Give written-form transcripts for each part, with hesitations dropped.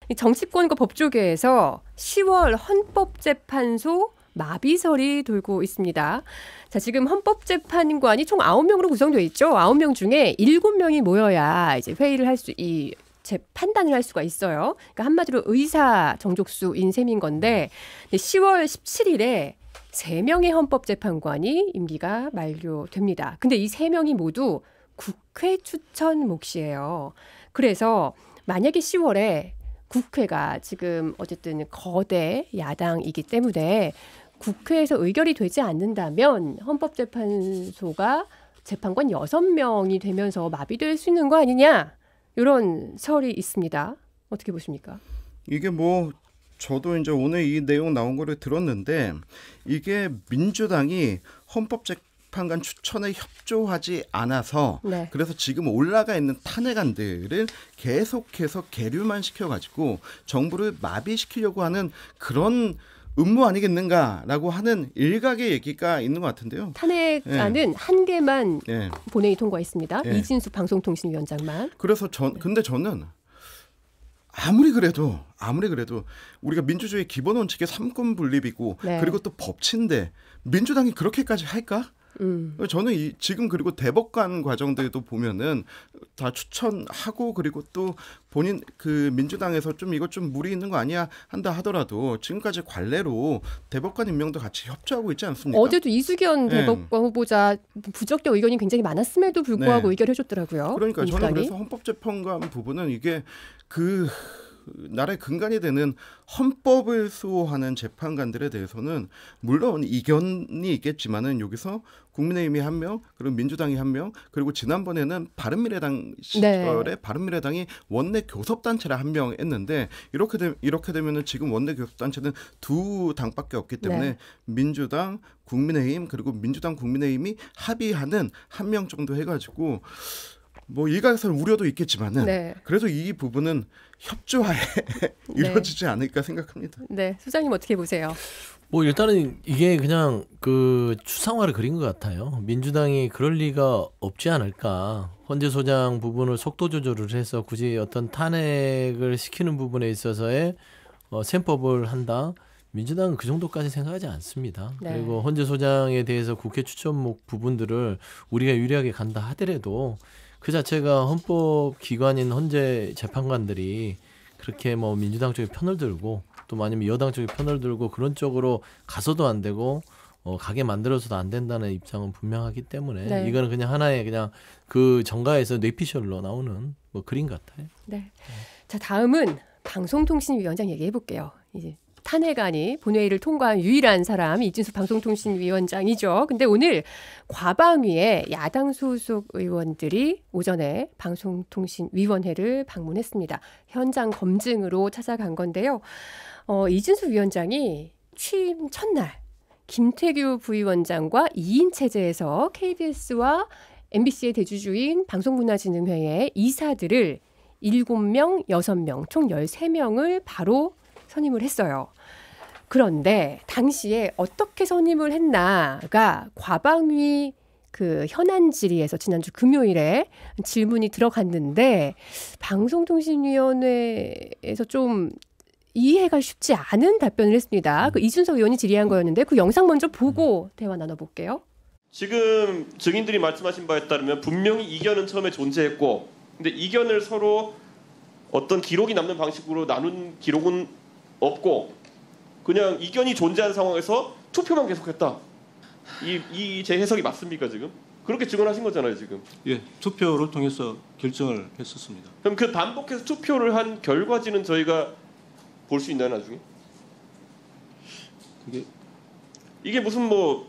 이 정치권과 법조계에서 10월 헌법재판소 마비설이 돌고 있습니다. 자, 지금 헌법재판관이 총 9명으로 구성되어 있죠. 9명 중에 7명이 모여야 이제 회의를 할 수, 판단을 할 수가 있어요. 그러니까 한마디로 의사 정족수인 셈인 건데 10월 17일에 3명의 헌법재판관이 임기가 만료됩니다. 근데 이 3명이 모두 국회 추천 몫이에요. 그래서 만약에 10월에 국회가 지금 어쨌든 거대 야당이기 때문에 국회에서 의결이 되지 않는다면 헌법재판소가 재판관 6명이 되면서 마비될 수 있는 거 아니냐? 이런 설이 있습니다. 어떻게 보십니까? 이게 뭐 저도 이제 오늘 이 내용 나온 거를 들었는데 이게 민주당이 헌법재판관 추천에 협조하지 않아서 네. 그래서 지금 올라가 있는 탄핵안들을 계속해서 계류만 시켜가지고 정부를 마비시키려고 하는 그런 음모 아니겠는가라고 하는 일각의 얘기가 있는 것 같은데요. 탄핵안은 한 개만 본회의 통과했습니다. 이진숙 방송통신위원장만. 그래서 근데 저는 아무리 그래도 우리가 민주주의 기본 원칙의 삼권 분립이고 그리고 또 법치인데 민주당이 그렇게까지 할까? 저는 지금 그리고 대법관 과정들도 보면은 다 추천하고 그리고 또 본인 그 민주당에서 좀 이것 좀 무리 있는 거 아니야 한다 하더라도 지금까지 관례로 대법관 임명도 같이 협조하고 있지 않습니까? 어제도 이수견 대법관 후보자 부적격 의견이 굉장히 많았음에도 불구하고 의결해줬더라고요. 그러니까 민주당이. 저는 그래서 헌법재판관 부분은 이게 그 나라의 근간이 되는 헌법을 수호하는 재판관들에 대해서는 물론 이견이 있겠지만은 여기서 국민의힘이 1명, 그리고 민주당이 1명, 그리고 지난번에는 바른미래당 시절에 바른미래당이 원내 교섭단체를 1명 했는데 이렇게 되면은 지금 원내 교섭단체는 2당밖에 없기 때문에 민주당, 국민의힘 그리고 민주당, 국민의힘이 합의하는 1명 정도 해가지고. 뭐 일각에서는 우려도 있겠지만은 그래도 이 부분은 협조하에 이루어지지 않을까 생각합니다. 네, 소장님 어떻게 보세요? 뭐 일단은 이게 그냥 그 추상화를 그린 것 같아요. 민주당이 그럴 리가 없지 않을까. 헌재 소장 부분을 속도 조절을 해서 굳이 어떤 탄핵을 시키는 부분에 있어서의 셈법을 한다. 민주당은 그 정도까지 생각하지 않습니다. 그리고 헌재 소장에 대해서 국회 추천목 부분들을 우리가 유리하게 간다 하더라도 그 자체가 헌법 기관인 헌재 재판관들이 그렇게 뭐 민주당 쪽에 편을 들고 또 아니면 여당 쪽에 편을 들고 그런 쪽으로 가서도 안 되고 가게 만들어서도 안 된다는 입장은 분명하기 때문에 이거는 그냥 하나의 그냥 그 정가에서 뇌피셜로 나오는 뭐 그림 같아요. 네. 자, 다음은 방송통신위원장 얘기해 볼게요. 이제 탄핵안이 본회의를 통과한 유일한 사람 이진숙 방송통신위원장이죠. 근데 오늘 과방위에 야당 소속 의원들이 오전에 방송통신위원회를 방문했습니다. 현장 검증으로 찾아간 건데요. 이진숙 위원장이 취임 첫날 김태규 부위원장과 2인 체제에서 KBS와 MBC의 대주주인 방송문화진흥회의 이사들을 7명, 6명, 총 13명을 바로 선임을 했어요. 그런데 당시에 어떻게 선임을 했나가 과방위 그 현안 질의에서 지난주 금요일에 질문이 들어갔는데 방송통신위원회에서 좀 이해가 쉽지 않은 답변을 했습니다. 그 이준석 의원이 질의한 거였는데 그 영상 먼저 보고 대화 나눠볼게요. 지금 증인들이 말씀하신 바에 따르면 분명히 이견은 처음에 존재했고 근데 이견을 서로 어떤 기록이 남는 방식으로 나눈 기록은 없고 그냥 이견이 존재한 상황에서 투표만 계속했다. 이 제 해석이 맞습니까 지금? 그렇게 증언하신 거잖아요 지금. 예, 투표를 통해서 결정을 했었습니다. 그럼 그 반복해서 투표를 한 결과지는 저희가 볼 수 있나요 나중에? 이게 무슨 뭐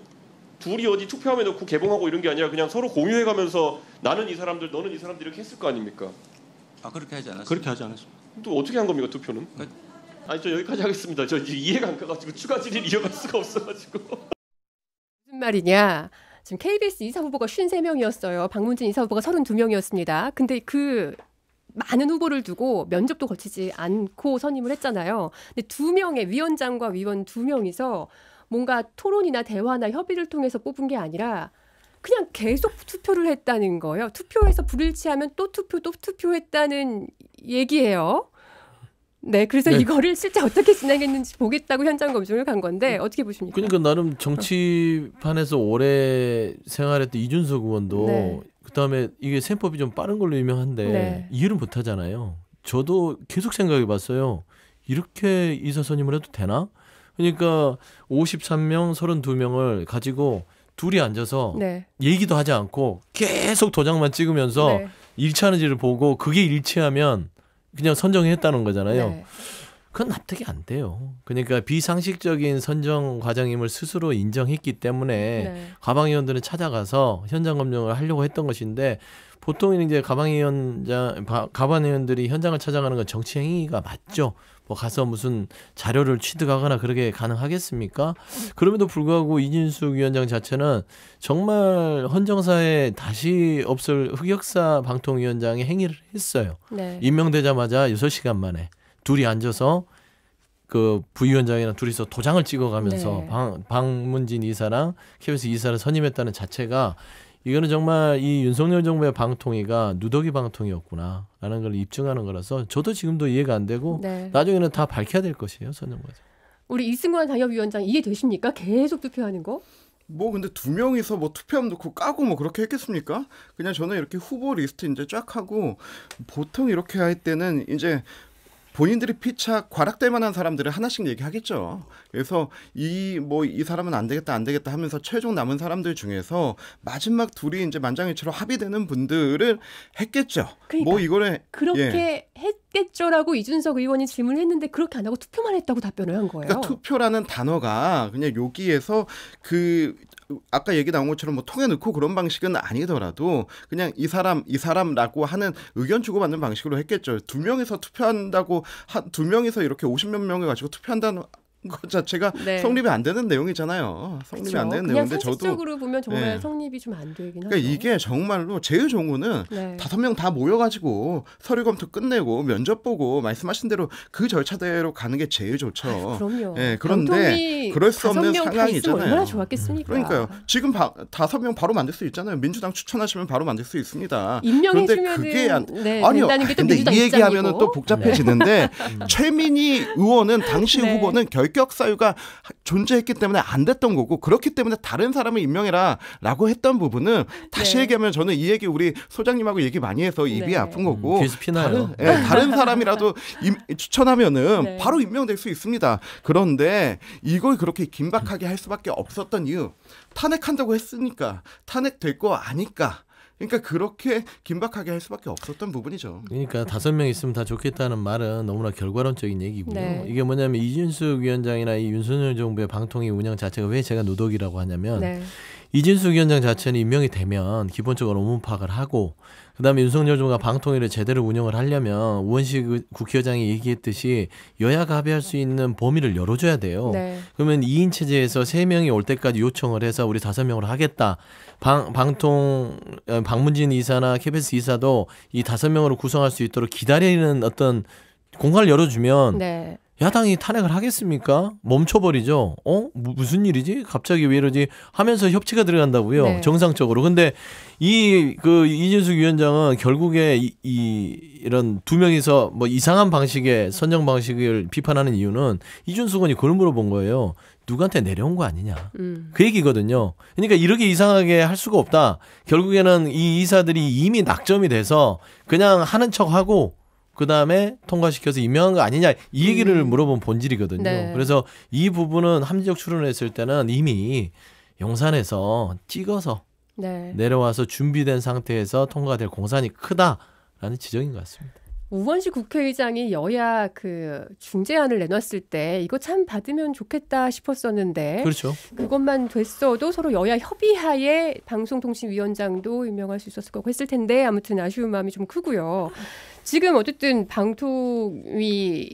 둘이 어디 투표함에 넣고 개봉하고 이런 게 아니라 그냥 서로 공유해가면서 나는 이 사람들, 너는 이 사람들 이렇게 했을 거 아닙니까? 그렇게 하지 않았습니다. 그렇게 하지 않았습니다. 또 어떻게 한 겁니까 투표는? 아니 저 여기까지 하겠습니다. 저 이해가 안 가가지고 추가 질의를 이어갈 수가 없어가지고. 무슨 말이냐? 지금 KBS 이사 후보가 53명이었어요. 박문진 이사 후보가 32명이었습니다. 근데 그 많은 후보를 두고 면접도 거치지 않고 선임을 했잖아요. 근데 2명의 위원장과 위원 2명이서 뭔가 토론이나 대화나 협의를 통해서 뽑은 게 아니라 그냥 계속 투표를 했다는 거예요. 투표에서 불일치하면 또 투표했다는 얘기예요. 네, 그래서 네. 이거를 실제 어떻게 진행했는지 보겠다고 현장 검증을 간 건데 어떻게 보십니까? 그러니까 나름 정치판에서 오래 생활했던 이준석 의원도 네. 그다음에 이게 셈법이 좀 빠른 걸로 유명한데 네. 이해를 못하잖아요. 저도 계속 생각해봤어요. 이렇게 이사 선임을 해도 되나? 그러니까 53명, 32명을 가지고 둘이 앉아서 네. 얘기도 하지 않고 계속 도장만 찍으면서 네. 일치하는지를 보고 그게 일치하면 그냥 선정했다는 거잖아요. 네. 그건 납득이 안 돼요. 그러니까 비상식적인 선정 과정임을 스스로 인정했기 때문에 네. 가방위원들은 찾아가서 현장 검증을 하려고 했던 것인데 보통 이제 가방위원들이 현장을 찾아가는 건 정치 행위가 맞죠. 뭐 가서 무슨 자료를 취득하거나 그렇게 가능하겠습니까? 그럼에도 불구하고 이진숙 위원장 자체는 정말 헌정사에 다시 없을 흑역사 방통위원장의 행위를 했어요. 네. 임명되자마자 6시간 만에 둘이 앉아서 그 부위원장이랑 둘이서 도장을 찍어가면서 네. 방문진 이사랑 KBS 이사를 선임했다는 자체가 이거는 정말 이 윤석열 정부의 방통위가 누더기 방통위였구나라는 걸 입증하는 거라서 저도 지금도 이해가 안 되고 네. 나중에는 다 밝혀야 될 것이에요. 선정 과정. 우리 이승만 당협위원장 이해되십니까? 계속 투표하는 거? 뭐 근데 두 명이서 뭐 투표함 넣고 까고 뭐 그렇게 했겠습니까? 그냥 저는 이렇게 후보 리스트 이제 쫙 하고 보통 이렇게 할 때는 이제 본인들이 피차 과락될 만한 사람들을 하나씩 얘기하겠죠. 그래서 이 사람은 안 되겠다 하면서 최종 남은 사람들 중에서 마지막 둘이 이제 만장일치로 합의되는 분들을 했겠죠. 그러니까 뭐 이거를 그렇게 했겠죠라고 이준석 의원이 질문을 했는데 그렇게 안 하고 투표만 했다고 답변을 한 거예요. 그러니까 투표라는 단어가 그냥 여기에서 아까 얘기 나온 것처럼 뭐 통에 넣고 그런 방식은 아니더라도 그냥 이 사람라고 하는 의견 주고받는 방식으로 했겠죠. 두 명이서 투표한다고 두 명이서 이렇게 50몇 명을 가지고 투표한다는 것 자체가 네. 성립이 안 되는 내용이잖아요. 성립이 그렇죠. 안 되는 그냥 내용인데 저도 상식적으로 보면 정말 네. 성립이 좀 안 되긴 하죠. 그러니까 이게 정말로 제일 좋은 거는 네. 5명 다 모여가지고 서류 검토 끝내고 면접 보고 말씀하신 대로 그 절차대로 가는 게 제일 좋죠. 그럼요. 네, 그런데 그럴 수 없는 상황이잖아요. 얼마나 좋았겠습니까? 그러니까요. 지금 5명 바로 만들 수 있잖아요. 민주당 추천하시면 바로 만들 수 있습니다. 임명해 그런데 주면은 그게 아니요. 된다는 게 또 근데 민주당 이 얘기하면은 입장이고. 또 복잡해지는데 최민희 의원은 당시 네. 후보는 결격 사유가 존재했기 때문에 안 됐던 거고 그렇기 때문에 다른 사람을 임명해라라고 했던 부분은 다시 네. 얘기하면 저는 이 얘기 우리 소장님하고 얘기 많이 해서 입이 네. 아픈 거고 귀에서 피나요. 다른 사람이라도 추천하면은 네. 바로 임명될 수 있습니다. 그런데 이걸 그렇게 긴박하게 할 수밖에 없었던 이유 탄핵한다고 했으니까 탄핵될 거 아니까 그러니까 그렇게 긴박하게 할 수밖에 없었던 부분이죠. 그러니까 5명 있으면 다 좋겠다는 말은 너무나 결과론적인 얘기고요. 네. 이게 뭐냐면 이준숙 위원장이나 이 윤석열 정부의 방통위 운영 자체가 왜 제가 누더기라고 하냐면 네. 이준숙 위원장 자체는 임명이 되면 기본적으로 업무 파악을 하고 그다음에 윤석열 정부가 방통위를 제대로 운영을 하려면 우원식 국회의장이 얘기했듯이 여야가 합의할 수 있는 범위를 열어줘야 돼요. 네. 그러면 2인 체제에서 3명이 올 때까지 요청을 해서 우리 5명으로 하겠다. 방문진 이사나 KBS 이사도 이 5명으로 구성할 수 있도록 기다리는 어떤 공간을 열어주면 네. 야당이 탄핵을 하겠습니까? 멈춰버리죠. 무슨 일이지? 갑자기 왜 이러지? 하면서 협치가 들어간다고요. 네. 정상적으로. 근데 이준숙 위원장은 결국에 이런 두 명이서 뭐 이상한 방식의 선정 방식을 비판하는 이유는 이준숙 의원이 그걸 물어본 거예요. 누구한테 내려온 거 아니냐. 그 얘기거든요. 그러니까 이렇게 이상하게 할 수가 없다. 결국에는 이 이사들이 이미 낙점이 돼서 그냥 하는 척하고 그다음에 통과시켜서 임명한 거 아니냐 이 얘기를 물어본 본질이거든요. 네. 그래서 이 부분은 합리적 추론을 했을 때는 이미 용산에서 찍어서 네. 내려와서 준비된 상태에서 통과될 공산이 크다라는 지적인 것 같습니다. 우원식 국회의장이 여야 중재안을 내놨을 때 이거 참 받으면 좋겠다 싶었었는데 그렇죠. 그것만 됐어도 서로 여야 협의하에 방송통신위원장도 임명할 수 있었을 거고 했을 텐데 아무튼 아쉬운 마음이 좀 크고요. 지금 어쨌든 방통위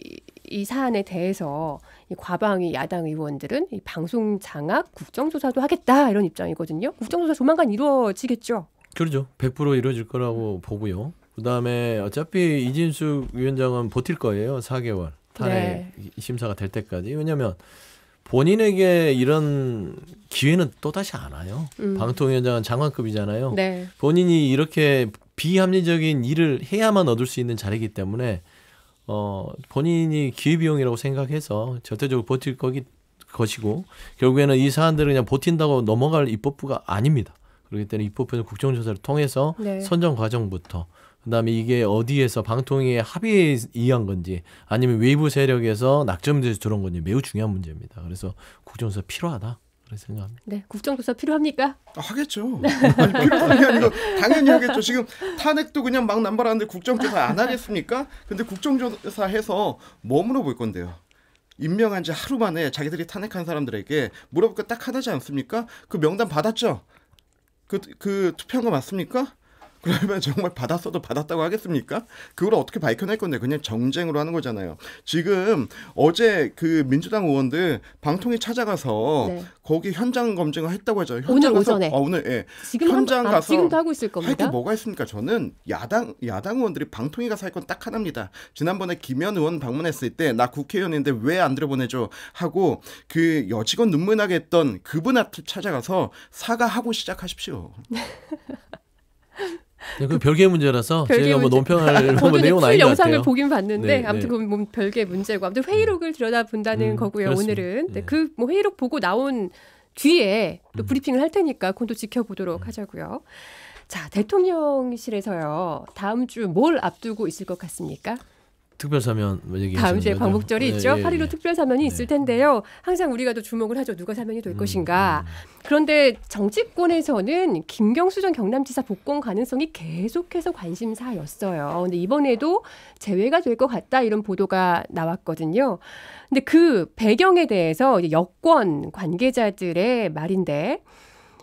이 사안에 대해서 이 과방위 야당 의원들은 이 방송 장악 국정조사도 하겠다 이런 입장이거든요. 국정조사 조만간 이루어지겠죠. 그렇죠. 100% 이루어질 거라고 보고요. 그다음에 어차피 이진숙 위원장은 버틸 거예요. 4개월 탄핵 심사가 될 때까지. 왜냐하면 본인에게 이런 기회는 또다시 안 와요. 방통위원장은 장관급이잖아요. 네. 본인이 이렇게 비합리적인 일을 해야만 얻을 수 있는 자리이기 때문에 본인이 기회비용이라고 생각해서 절대적으로 버틸 것이고 결국에는 이 사안들을 그냥 버틴다고 넘어갈 입법부가 아닙니다. 그렇기 때문에 입법부는 국정조사를 통해서 네. 선정 과정부터 그다음에 이게 어디에서 방통위의 합의에 의한 건지 아니면 외부 세력에서 낙점돼서 들어온 건지 매우 중요한 문제입니다. 그래서 국정조사 필요하다. 그렇게 생각합니다. 네, 국정조사 필요합니까? 하겠죠. 아니, 필요한 게 아니고 당연히 하겠죠. 지금 탄핵도 그냥 막 남발하는데 국정조사 안 하겠습니까? 근데 국정조사 해서 뭐 물어볼 건데요? 임명한 지 하루 만에 자기들이 탄핵한 사람들에게 물어볼 거 딱 하나지 않습니까? 그 명단 받았죠? 그 투표한 거 맞습니까? 그러면 정말 받았어도 받았다고 하겠습니까? 그걸 어떻게 밝혀낼 건데 그냥 정쟁으로 하는 거잖아요. 지금 어제 그 민주당 의원들 방통위 찾아가서 네. 거기 현장 검증을 했다고 하죠. 오늘 오전에. 오늘 예. 지금 현장 가서 지금도 하고 있을 겁니다. 할 게 뭐가 있습니까? 저는 야당 의원들이 방통위 가서 할 건 딱 하나입니다. 지난번에 김현 의원 방문했을 때 나 국회의원인데 왜 안 들여보내줘 하고 그 여직원 눈물 나게 했던 그분 앞에 찾아가서 사과하고 시작하십시오. 그 별개의 문제라서 별개의 제가 뭐 문제. 논평할 뭐 내용은 풀 아닌 것 영상을 같아요. 보긴 봤는데 네, 아무튼 네. 그건 별개의 문제고 아무튼 회의록을 들여다본다는 거고요. 그렇습니다. 오늘은 네. 그 뭐 회의록 보고 나온 뒤에 또 브리핑을 할 테니까 그건 또 지켜보도록 하자고요. 자, 대통령실에서요. 다음 주 뭘 앞두고 있을 것 같습니까? 특별사면 얘기하시는 다음 주에 거죠? 광복절이 네, 있죠. 예, 8.15 예. 특별사면이 있을 텐데요. 항상 우리가 또 주목을 하죠. 누가 사면이 될 것인가. 그런데 정치권에서는 김경수 전 경남지사 복권 가능성이 계속해서 관심사였어요. 근데 이번에도 제외가 될 것 같다 이런 보도가 나왔거든요. 근데 그 배경에 대해서 이제 여권 관계자들의 말인데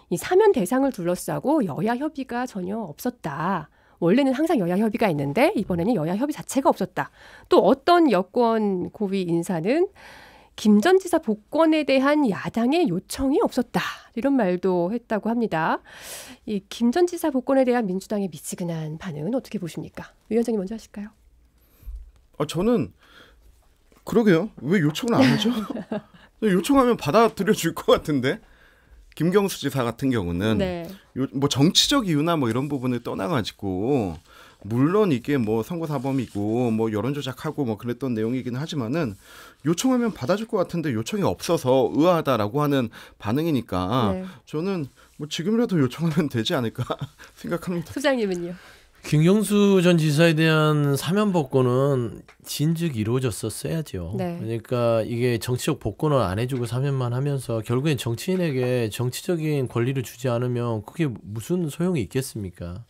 이 사면 대상을 둘러싸고 여야 협의가 전혀 없었다. 원래는 항상 여야 협의가 있는데 이번에는 여야 협의 자체가 없었다. 또 어떤 여권 고위 인사는 김 전 지사 복권에 대한 야당의 요청이 없었다. 이런 말도 했다고 합니다. 이 김 전 지사 복권에 대한 민주당의 미지근한 반응은 어떻게 보십니까? 위원장님 먼저 하실까요? 저는 그러게요. 왜 요청을 안 하죠? 요청하면 받아들여 줄 것 같은데. 김경수 지사 같은 경우는 네. 뭐 정치적 이유나 뭐 이런 부분을 떠나가지고 물론 이게 뭐 선거사범이고 뭐 여론조작하고 뭐 그랬던 내용이긴 하지만은 요청하면 받아줄 것 같은데 요청이 없어서 의아하다라고 하는 반응이니까 네. 저는 뭐 지금이라도 요청하면 되지 않을까 생각합니다. 소장님은요? 김경수 전 지사에 대한 사면 복권은 진즉 이루어졌었어야죠. 네. 그러니까 이게 정치적 복권을 안 해주고 사면만 하면서 결국엔 정치인에게 정치적인 권리를 주지 않으면 그게 무슨 소용이 있겠습니까?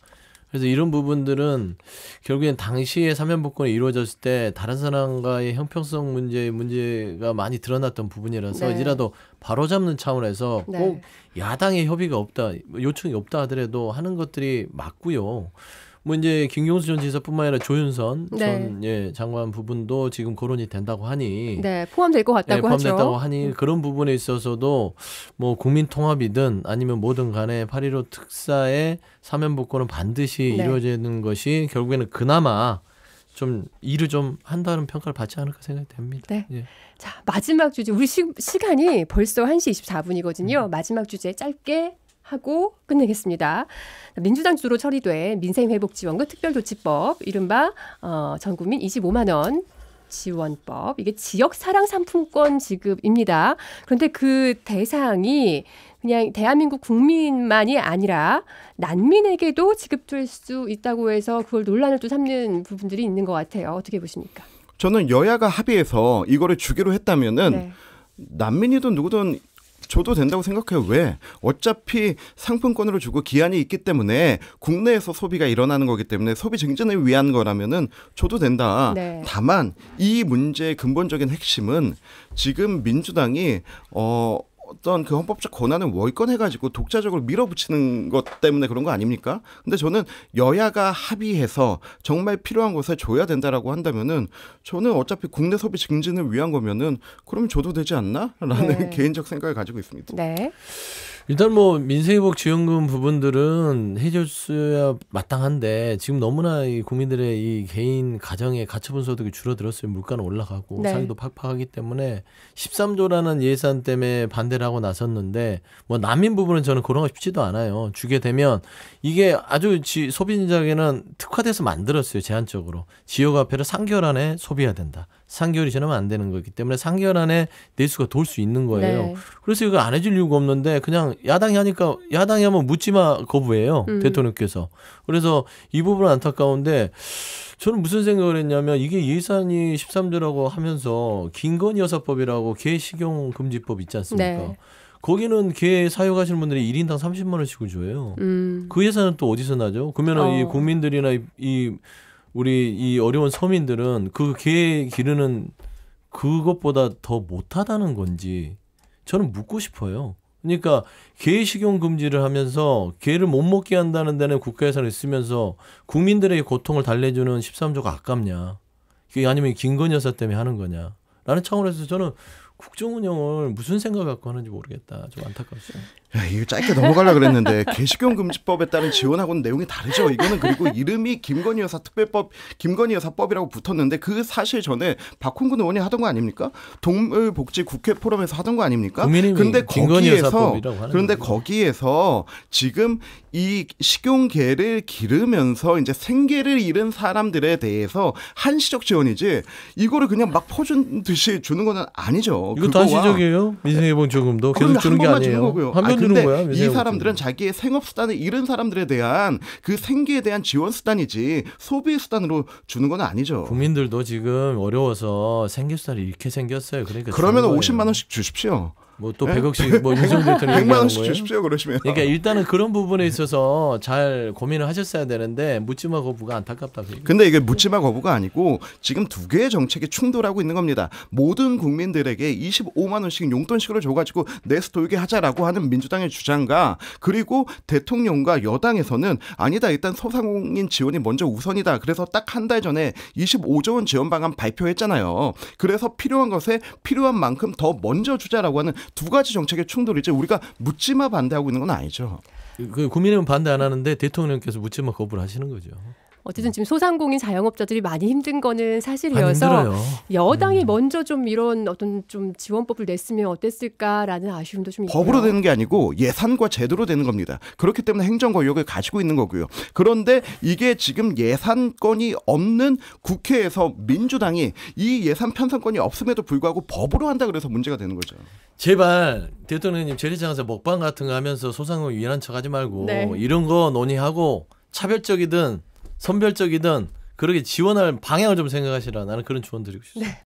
그래서 이런 부분들은 결국엔 당시에 사면 복권이 이루어졌을 때 다른 사람과의 형평성 문제가 많이 드러났던 부분이라서 네. 이라도 바로잡는 차원에서 네. 꼭 야당의 협의가 없다, 요청이 없다 하더라도 하는 것들이 맞고요. 뭐 이제 김경수 전 지사뿐만 아니라 조윤선 전 장관 부분도 지금 거론이 된다고 하니 네, 포함될 것 같다고 포함됐다고 하죠. 하니 그런 부분에 있어서도 뭐 국민 통합이든 아니면 뭐든 간에 8.15 특사의 사면 복권은 반드시 네. 이루어지는 것이 결국에는 그나마 좀 일을 좀 한다는 평가를 받지 않을까 생각이 됩니다. 네. 예. 자, 마지막 주제. 우리 시간이 벌써 1시 24분이거든요. 마지막 주제 짧게 하고 끝내겠습니다. 민주당 주도로 처리된 민생회복지원금 특별조치법, 이른바 전국민 25만 원 지원법. 이게 지역사랑 상품권 지급입니다. 그런데 그 대상이 그냥 대한민국 국민만이 아니라 난민에게도 지급될 수 있다고 해서 그걸 논란을 또 삼는 부분들이 있는 것 같아요. 어떻게 보십니까? 저는 여야가 합의해서 이거를 주기로 했다면은 네. 난민이든 누구든 줘도 된다고 생각해요. 왜? 어차피 상품권으로 주고 기한이 있기 때문에 국내에서 소비가 일어나는 거기 때문에 소비 증진을 위한 거라면은 줘도 된다. 네. 다만 이 문제의 근본적인 핵심은 지금 민주당이 어떤 그 헌법적 권한을 월권해가지고 독자적으로 밀어붙이는 것 때문에 그런 거 아닙니까? 근데 저는 여야가 합의해서 정말 필요한 곳에 줘야 된다라고 한다면은 저는 어차피 국내 소비 증진을 위한 거면은 그럼 줘도 되지 않나? 라는 네. 개인적 생각을 가지고 있습니다. 네. 일단 뭐 민생회복 지원금 부분들은 해줬어야 마땅한데 지금 너무나 이 국민들의 이 개인 가정의 가처분 소득이 줄어들었어요. 물가는 올라가고 네. 사기도 팍팍하기 때문에 13조라는 예산 때문에 반대를 하고 나섰는데 뭐 난민 부분은 저는 그런 거 쉽지도 않아요. 주게 되면 이게 아주 소비자에게는 특화돼서 만들었어요. 제한적으로 지역화폐를 3개월 안에 소비해야 된다. 3개월이 지나면 안 되는 거기 때문에 3개월 안에 내수가 돌 수 있는 거예요. 네. 그래서 이거 안 해줄 이유가 없는데 그냥 야당이 하니까 야당이 하면 묻지마 거부해요. 대통령께서. 그래서 이 부분은 안타까운데 저는 무슨 생각을 했냐면 이게 예산이 13조라고 하면서 김건희 여사법이라고 개식용금지법 있지 않습니까? 네. 거기는 개 사육하시는 분들이 1인당 30만 원씩을 줘요. 그 예산은 또 어디서 나죠? 그러면 이 국민들이나 우리 이 어려운 서민들은 그 개 기르는 그것보다 더 못하다는 건지 저는 묻고 싶어요. 그러니까 개 식용 금지를 하면서 개를 못 먹게 한다는 데는 국가 예산을 쓰면서 국민들의 고통을 달래주는 13조가 아깝냐? 그게 아니면 김건희 여사 때문에 하는 거냐? 라는 차원에서 저는 국정 운영을 무슨 생각 갖고 하는지 모르겠다. 좀 안타깝어요. 야, 이거 짧게 넘어가려고 그랬는데 개식용 금지법에 따른 지원하고는 내용이 다르죠. 이거는 그리고 이름이 김건희 여사 특별법, 김건희 여사법이라고 붙었는데 그 사실 전에 박홍근 의원이 하던 거 아닙니까? 동물복지 국회 포럼에서 하던 거 아닙니까? 근데 거기에서 지금 이 식용개를 기르면서 이제 생계를 잃은 사람들에 대해서 한시적 지원이지 이거를 그냥 막 퍼준 듯이 주는 건 아니죠. 이것도 한시적이에요? 민생회복지원금도 계속 주는 게 아니에요. 한 번 주는 거야. 이 사람들은 자기의 생업수단을 잃은 사람들에 대한 그 생계에 대한 지원수단이지 소비 수단으로 주는 건 아니죠. 국민들도 지금 어려워서 생계수단을 잃게 생겼어요. 그러니까 그러면 50만 원씩 주십시오. 뭐 또 100억씩 뭐 윤석열 대통령이 100만 원씩 주십시오 그러시면. 그러니까 일단은 그런 부분에 있어서 잘 고민을 하셨어야 되는데 묻지마 거부가 안타깝다. 근데 이게 묻지마 거부가 아니고 지금 두 개의 정책이 충돌하고 있는 겁니다. 모든 국민들에게 25만 원씩 용돈식으로 줘가지고 내수 돌게 하자라고 하는 민주당의 주장과 그리고 대통령과 여당에서는 아니다 일단 소상공인 지원이 먼저 우선이다. 그래서 딱 한 달 전에 25조 원 지원 방안 발표했잖아요. 그래서 필요한 것에 필요한 만큼 더 먼저 주자라고 하는 두 가지 정책의 충돌이지 우리가 묻지마 반대하고 있는 건 아니죠. 그 국민의힘은 반대 안 하는데 대통령께서 묻지마 거부를 하시는 거죠. 어쨌든 지금 소상공인 자영업자들이 많이 힘든 거는 사실이어서 여당이 먼저 좀 이런 어떤 좀 지원법을 냈으면 어땠을까라는 아쉬움도 좀 있고요. 법으로 되는 게 아니고 예산과 제도로 되는 겁니다. 그렇기 때문에 행정 권력을 가지고 있는 거고요. 그런데 이게 지금 예산권이 없는 국회에서 민주당이 이 예산 편성권이 없음에도 불구하고 법으로 한다 그래서 문제가 되는 거죠. 제발 대통령님 재래시장에서 먹방 같은 거 하면서 소상공인 위한 척하지 말고 네. 이런 거 논의하고 차별적이든 선별적이든 그렇게 지원할 방향을 좀 생각하시라. 나는 그런 조언 드리고 싶습니다. 네.